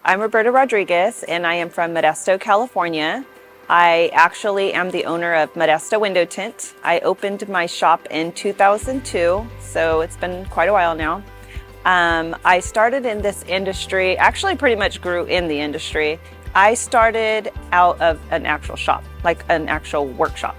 I'm Roberta Rodriguez, and I am from Modesto, California. I actually am the owner of Modesto Window Tint. I opened my shop in 2002, so it's been quite a while now. I started in this industry, actually pretty much grew in the industry. I started out of an actual shop, like an actual workshop.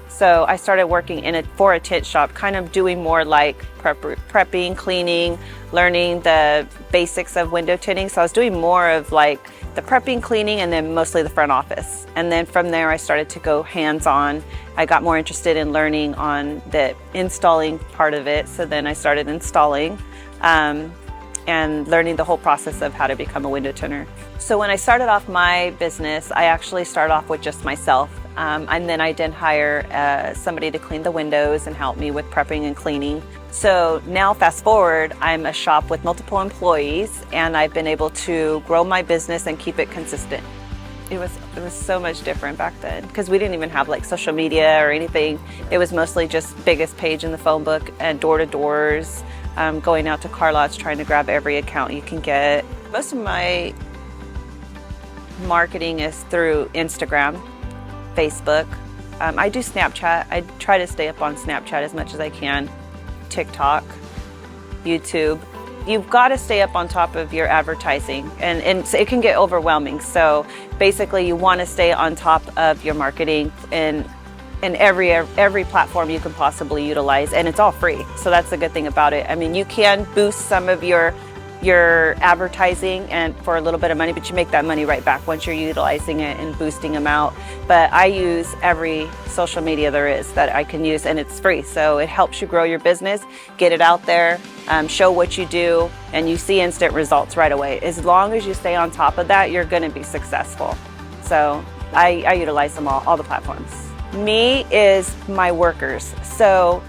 So I started working for a tint shop, kind of doing more like prepping, cleaning, learning the basics of window tinting. So I was doing more of like the prepping, cleaning, and then mostly the front office. And then from there, I started to go hands-on. I got more interested in learning on the installing part of it. So then I started installing and learning the whole process of how to become a window tinter. So when I started off my business, I actually started off with just myself. And then I did hire somebody to clean the windows and help me with prepping and cleaning. So now fast forward, I'm a shop with multiple employees, and I've been able to grow my business and keep it consistent. It was so much different back then because we didn't even have like social media or anything. It was mostly just biggest page in the phone book and door-to-doors, going out to car lots, trying to grab every account you can get. Most of my marketing is through Instagram, Facebook. I do Snapchat. I try to stay up on Snapchat as much as I can. TikTok, YouTube. You've got to stay up on top of your advertising, and it can get overwhelming. So basically you want to stay on top of your marketing in every platform you can possibly utilize, and it's all free. So that's the good thing about it. I mean, you can boost some of your advertising and for a little bit of money, but you make that money right back once you're utilizing it and boosting them out. But I use every social media there is that I can use, and it's free. So it helps you grow your business, get it out there, show what you do, and you see instant results right away. As long as you stay on top of that, you're going to be successful. So I utilize them all the platforms. Me is my workers. So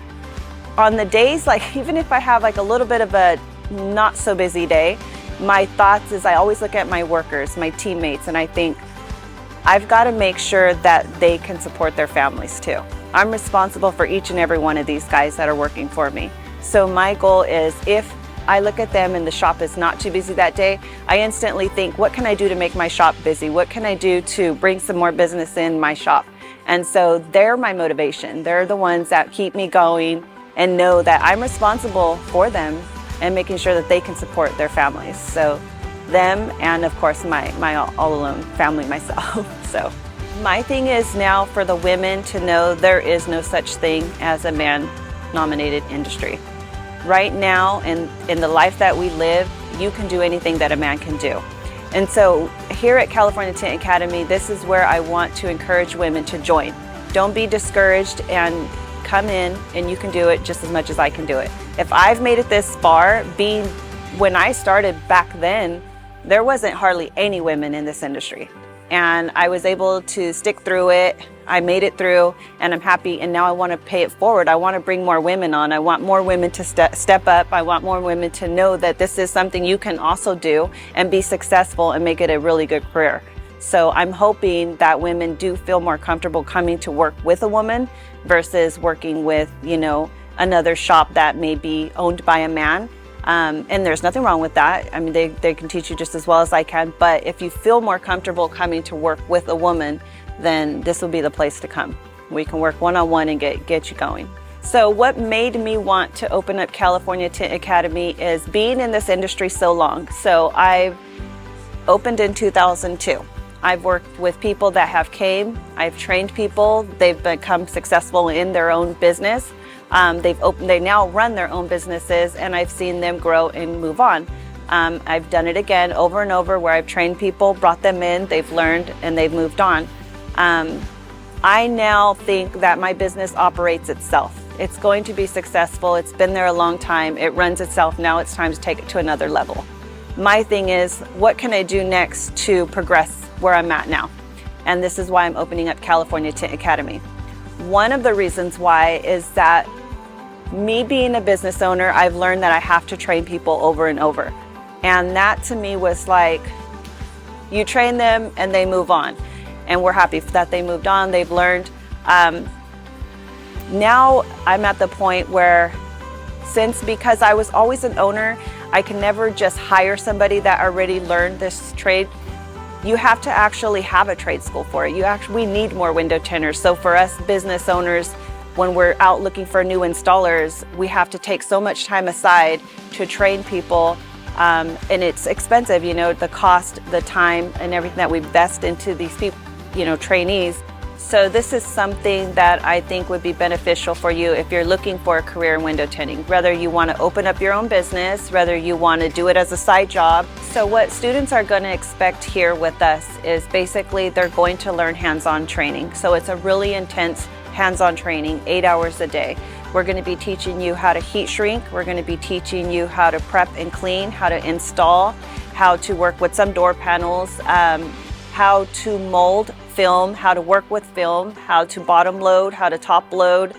on the days, like even if I have like a little bit of a not so busy day, my thoughts is I always look at my workers, my teammates, and I think I've got to make sure that they can support their families too. I'm responsible for each and every one of these guys that are working for me. So my goal is, if I look at them and the shop is not too busy that day, I instantly think, what can I do to make my shop busy? What can I do to bring some more business in my shop? And so they're my motivation. They're the ones that keep me going and know that I'm responsible for them and making sure that they can support their families. So them, and of course my all alone family myself. So my thing is now for the women to know there is no such thing as a man-nominated industry. Right now, in the life that we live, you can do anything that a man can do. And so here at California Tint Academy, this is where I want to encourage women to join. Don't be discouraged, and come in and you can do it just as much as I can do it. If I've made it this far, when I started back then, there wasn't hardly any women in this industry. And I was able to stick through it. I made it through, and I'm happy, and now I want to pay it forward. I want to bring more women on. I want more women to step up. I want more women to know that this is something you can also do and be successful and make it a really good career. So I'm hoping that women do feel more comfortable coming to work with a woman versus working with, another shop that may be owned by a man. And there's nothing wrong with that. I mean, they can teach you just as well as I can. But if you feel more comfortable coming to work with a woman, then this will be the place to come. We can work one-on-one and get you going. So what made me want to open up California Tint Academy is being in this industry so long. So I've opened in 2002. I've worked with people that have came. I've trained people. They've become successful in their own business. They now run their own businesses, and I've seen them grow and move on. I've done it again over and over where I've trained people, brought them in, they've learned, and they've moved on. I now think that my business operates itself. It's going to be successful. It's been there a long time. It runs itself. Now it's time to take it to another level. My thing is, what can I do next to progress where I'm at now? And this is why I'm opening up California Tint Academy. One of the reasons why is that me being a business owner, I've learned that I have to train people over and over. And that to me was like, you train them and they move on. And we're happy that they moved on, they've learned. Now I'm at the point where, because I was always an owner, I can never just hire somebody that already learned this trade. You have to actually have a trade school for it. We need more window tinters. So for us business owners, when we're out looking for new installers, we have to take so much time aside to train people, and it's expensive, you know, the cost, the time, and everything that we invest into these people, you know, trainees. So this is something that I think would be beneficial for you if you're looking for a career in window tinting, whether you want to open up your own business, whether you want to do it as a side job. So what students are going to expect here with us is basically they're going to learn hands-on training. So it's a really intense hands-on training, 8 hours a day. We're going to be teaching you how to heat shrink. We're going to be teaching you how to prep and clean, how to install, how to work with some door panels, how to mold film, how to work with film, how to bottom load, how to top load,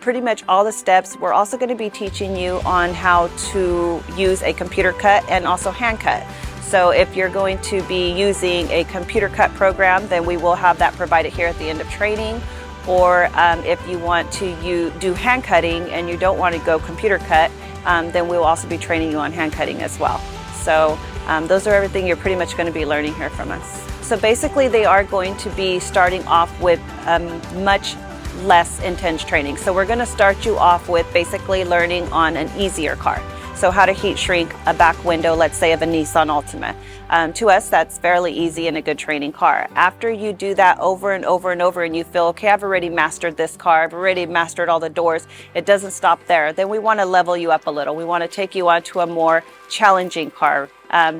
pretty much all the steps. We're also going to be teaching you on how to use a computer cut and also hand cut. So if you're going to be using a computer cut program, then we will have that provided here at the end of training. Or if you want to do hand cutting and you don't want to go computer cut, then we will also be training you on hand cutting as well. So those are everything you're pretty much going to be learning here from us. So basically they are going to be starting off with much less intense training. So we're going to start you off with basically learning on an easier car. So how to heat shrink a back window, let's say of a Nissan Altima. To us, that's fairly easy and a good training car. After you do that over and over and over and you feel, okay, I've already mastered this car, I've already mastered all the doors, it doesn't stop there. Then we want to level you up a little. We want to take you onto a more challenging car.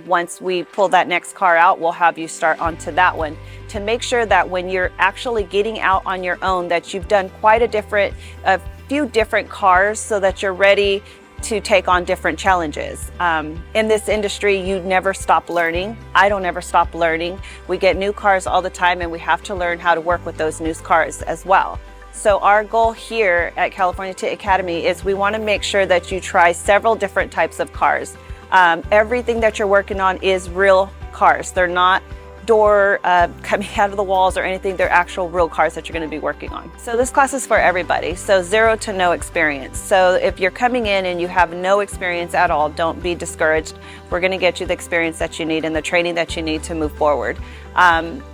Once we pull that next car out, we'll have you start onto that one to make sure that when you're actually getting out on your own, that you've done quite a few different cars so that you're ready to take on different challenges. In this industry, you never stop learning. I don't ever stop learning. We get new cars all the time and we have to learn how to work with those new cars as well. So our goal here at California Tint Academy is we want to make sure that you try several different types of cars. Everything that you're working on is real cars. They're not door coming out of the walls or anything. They're actual real cars that you're going to be working on. So this class is for everybody. So 0 to no experience. So if you're coming in and you have no experience at all, don't be discouraged. We're going to get you the experience that you need and the training that you need to move forward.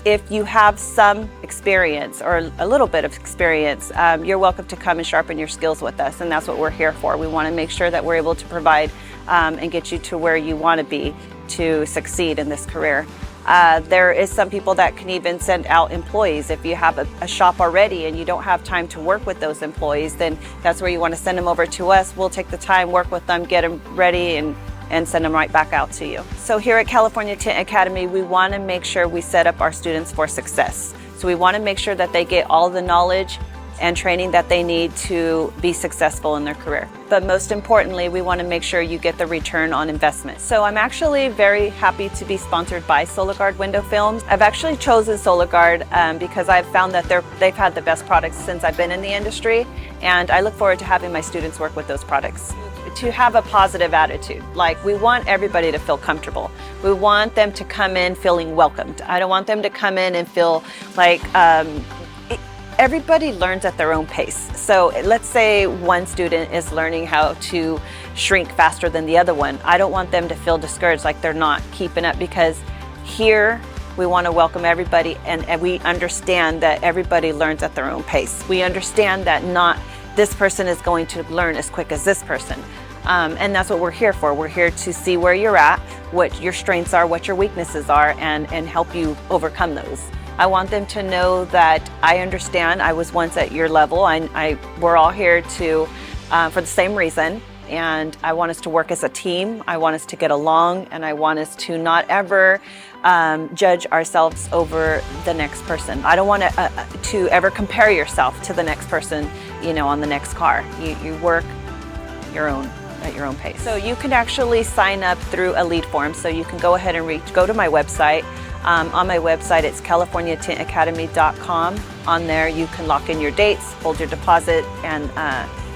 If you have some experience or a little bit of experience, you're welcome to come and sharpen your skills with us, and that's what we're here for. We want to make sure that we're able to provide and get you to where you want to be to succeed in this career. There is some people that can even send out employees. If you have a shop already and you don't have time to work with those employees, then that's where you want to send them over to us. We'll take the time, work with them, get them ready, and send them right back out to you. So here at California Tint Academy, we want to make sure we set up our students for success. So we want to make sure that they get all the knowledge and training that they need to be successful in their career. But most importantly, we want to make sure you get the return on investment. So I'm actually very happy to be sponsored by SolarGuard Window Films. I've actually chosen SolarGuard because I've found that they've had the best products since I've been in the industry, and I look forward to having my students work with those products. To have a positive attitude. Like, we want everybody to feel comfortable. We want them to come in feeling welcomed. I don't want them to come in and feel like everybody learns at their own pace. So let's say one student is learning how to shrink faster than the other one. I don't want them to feel discouraged, like they're not keeping up, because here we want to welcome everybody, and we understand that everybody learns at their own pace. We understand that not this person is going to learn as quick as this person. And that's what we're here for. We're here to see where you're at, what your strengths are, what your weaknesses are, and help you overcome those. I want them to know that I understand. I was once at your level. We're all here for the same reason, and I want us to work as a team. I want us to get along, and I want us to not ever judge ourselves over the next person. I don't want to ever compare yourself to the next person, on the next car. You work at your own pace. So you can actually sign up through a lead form. So you can go ahead and go to my website. On my website, it's californiatintacademy.com. On there, you can lock in your dates, hold your deposit, and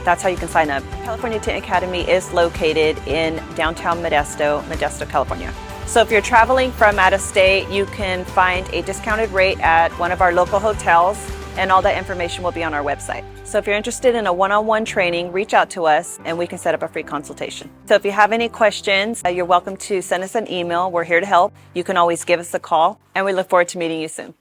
that's how you can sign up. California Tint Academy is located in downtown Modesto, California. So if you're traveling from out of state, you can find a discounted rate at one of our local hotels, and all that information will be on our website. So if you're interested in a one-on-one training, reach out to us and we can set up a free consultation. So if you have any questions, you're welcome to send us an email. We're here to help. You can always give us a call, and we look forward to meeting you soon.